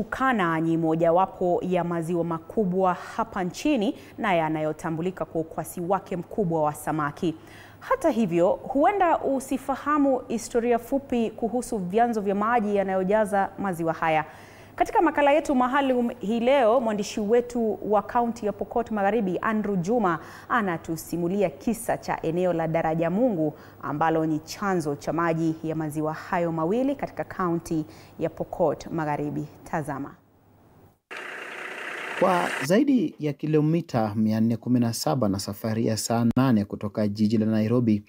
Turkana ni mojawapo ya maziwa makubwa hapa nchini na yanayotambulika kwa ukwasi wake mkubwa wa samaki. Hata hivyo, huenda usifahamu historia fupi kuhusu vyanzo vya maji yanayojaza maziwa haya. Katika makala yetu maalum hii leo, mwandishi wetu wa kaunti ya Pokot Magharibi, Andrew Juma, anatusimulia kisa cha eneo la Daraja Mungu ambalo ni chanzo cha maji ya maziwa hayo mawili katika kaunti ya Pokot Magharibi. Tazama. Kwa zaidi ya kilomita 417 na safari ya saa 8 kutoka jiji la Nairobi,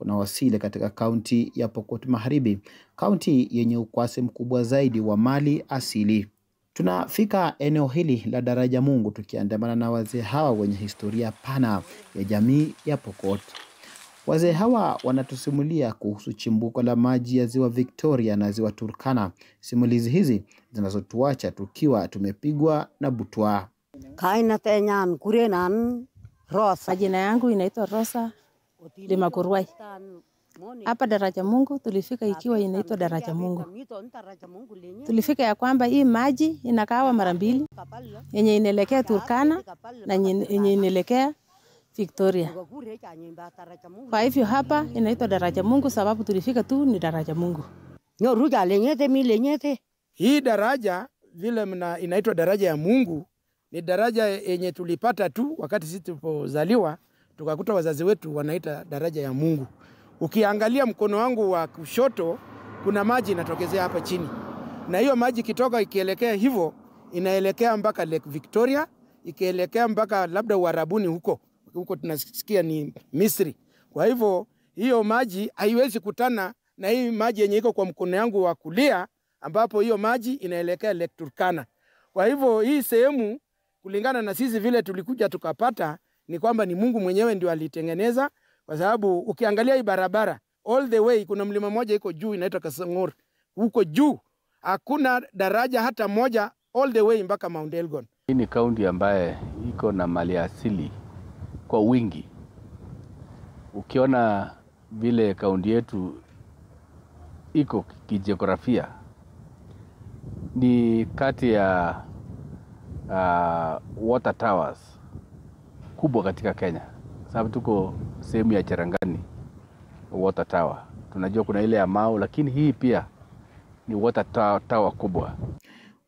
unawasili katika kaunti ya Pokot Magharibi, kaunti yenye ukwasi mkubwa zaidi wa mali asili. Tunafika eneo hili la Daraja Mungu tukiandamana na wazee hawa wenye historia pana ya jamii ya Pokot. Wazee hawa wanatusimulia kuhusu chimbuko la maji ya ziwa Victoria na ziwa Turkana. Simulizi hizi zinazotuacha tukiwa tumepigwa na butwa. Rosa. Jina yangu inaitwa Rosa Limakurwai. Hapa Daraja Mungu tulifika ikiwa inaitwa Daraja Mungu. Tulifika ya kwamba hii maji inakawa mara mbili, yenye inaelekea Turkana na yenye inaelekea Victoria. Kwa hivyo hapa inaitwa Daraja Mungu sababu tulifika tu ni Daraja Mungu. Hii daraja vile inaitwa Daraja ya Mungu ni daraja yenye tulipata tu wakati sisi tulipozaliwa, tukakuta wazazi wetu wanaita Daraja ya Mungu. Ukiangalia mkono wangu wa kushoto kuna maji inatokezea hapa chini. Na hiyo maji kitoka ikielekea hivyo inaelekea mpaka Lake Victoria, ikielekea mpaka labda Uarabuni huko tunasikia ni Misri. Kwa hivyo hiyo maji haiwezi kutana na hii maji yenye iko kwa mkono yangu wa kulia ambapo hiyo maji inaelekea Lake Turkana. Kwa hivyo hii sehemu kulingana na sisi vile tulikuja tukapata ni kwamba ni Mungu mwenyewe ndio alitengeneza, kwa sababu ukiangalia hii barabara all the way kuna mlima moja iko juu inaitwa Kasangor. Huko juu hakuna daraja hata moja all the way mpaka Mount Elgon. Hii ni kaunti ambaye iko na mali asili kwa wingi. Ukiona vile kaunti yetu iko kijiografia, ni kati ya water towers kubwa katika Kenya. Sababu tuko sehemu ya Cherangani water tower. Tunajua kuna ile ya Mau, lakini hii pia ni water tower kubwa.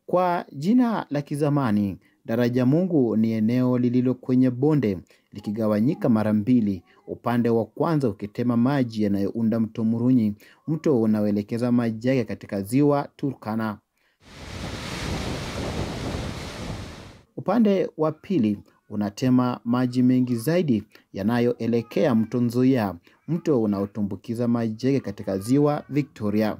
Kwa jina la kizamani, Daraja Mungu ni eneo lililo kwenye bonde likigawanyika mara mbili, upande wa kwanza ukitema maji yanayounda mto Murunyi, mto unaoelekeza maji yake katika ziwa Turkana. Upande wa pili unatema maji mengi zaidi yanayoelekea mto Nzoia, mto unaotumbukiza maji yake katika ziwa Victoria.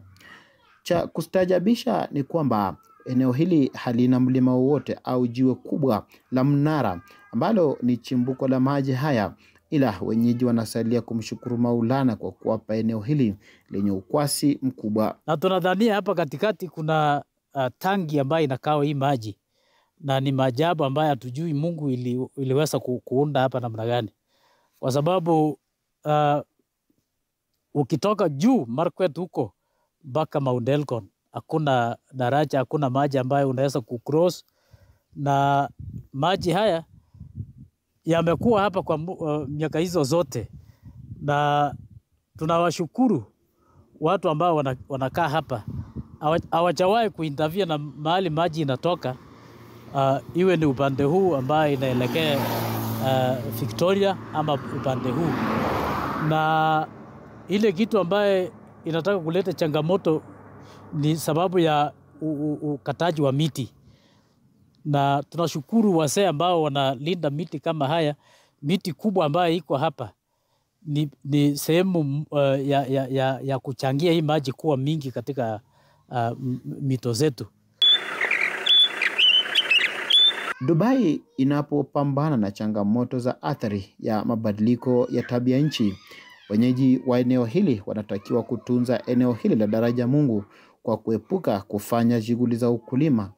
Cha kustajabisha ni kwamba eneo hili halina mlima wowote au jiwe kubwa la mnara ambalo ni chimbuko la maji haya, ila wenyeji wanasalia kumshukuru Maulana kwa kuwapa eneo hili lenye ukwasi mkubwa. Na tunadhania hapa katikati kuna tangi ambayo inakawa hii maji, na ni maajabu ambayo hatujui Mungu iliweza kuunda hapa namna gani, kwa sababu ukitoka juu Marquette huko mpaka Mount Elgon hakuna daraja, hakuna maji ambayo unaweza kucross, na maji haya yamekuwa hapa kwa miaka hizo zote, na tunawashukuru watu ambao wanakaa hapa. Hawajawahi kuintervene na mahali maji inatoka, iwe ni upande huu ambayo inaelekea Victoria ama upande huu. Na ile kitu ambaye inataka kuleta changamoto ni sababu ya ukataji wa miti, na tunashukuru wazee ambao wanalinda miti kama haya. Miti kubwa ambayo iko hapa ni sehemu ya kuchangia hii maji kuwa mingi katika mito zetu. Dubai inapopambana na changamoto za athari ya mabadiliko ya tabia nchi, wenyeji wa eneo hili wanatakiwa kutunza eneo hili la Daraja Mungu kwa kuepuka kufanya shughuli za ukulima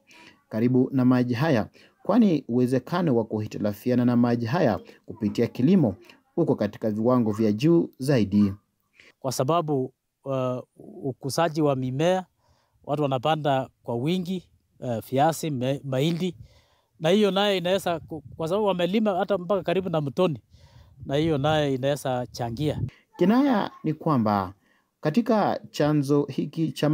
karibu na maji haya, kwani uwezekano wa kuhitilafiana na maji haya kupitia kilimo uko katika viwango vya juu zaidi. kwa sababu ukusaji wa mimea, watu wanapanda kwa wingi, viazi, mahindi, na hiyo naye inaweza, kwa sababu wamelima hata mpaka karibu na mtoni, na hiyo naye inaweza changia. Kinaya ni kwamba katika chanzo hiki cha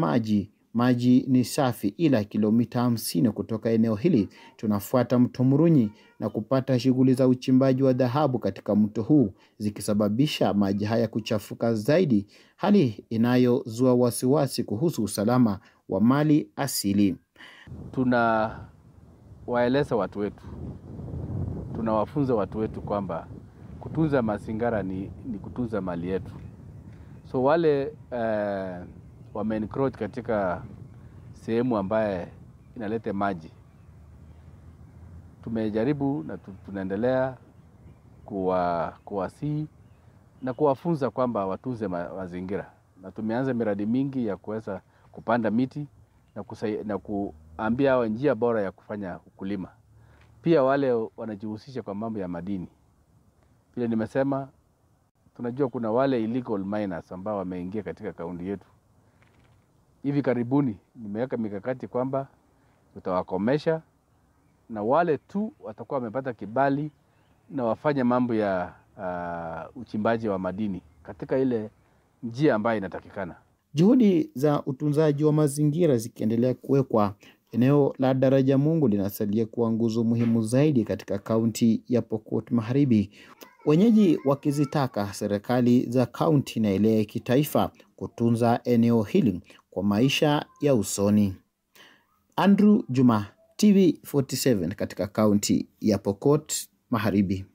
maji ni safi, ila kilomita 50 kutoka eneo hili tunafuata mto Murunyi na kupata shughuli za uchimbaji wa dhahabu katika mto huu, zikisababisha maji haya kuchafuka zaidi, hali inayozua wasiwasi kuhusu usalama wa mali asili. Tunawaeleza watu wetu, tunawafunza watu wetu kwamba kutunza mazingira ni kutunza mali yetu. So wale wame-encroach katika sehemu ambaye inaleta maji, tumejaribu na tunaendelea kuwasihi na kuwafunza kwamba watunze mazingira, na tumeanza miradi mingi ya kuweza kupanda miti na kuambia hao njia bora ya kufanya ukulima. Pia wale wanajihusisha kwa mambo ya madini, pia nimesema tunajua kuna wale illegal miners ambao wameingia katika kaunti yetu. Hivi karibuni nimeweka mikakati kwamba tutawakomesha, na wale tu watakuwa wamepata kibali na wafanye mambo ya uchimbaji wa madini katika ile njia ambayo inatakikana. Juhudi za utunzaji wa mazingira zikiendelea kuwekwa, eneo la Daraja Mungu linasalia kuwa nguzo muhimu zaidi katika kaunti ya Pokot Magharibi, wenyeji wakizitaka serikali za kaunti na ile ya kitaifa kutunza eneo hili kwa maisha ya usoni. Andrew Juma, TV47 katika kaunti ya Pokot Magharibi.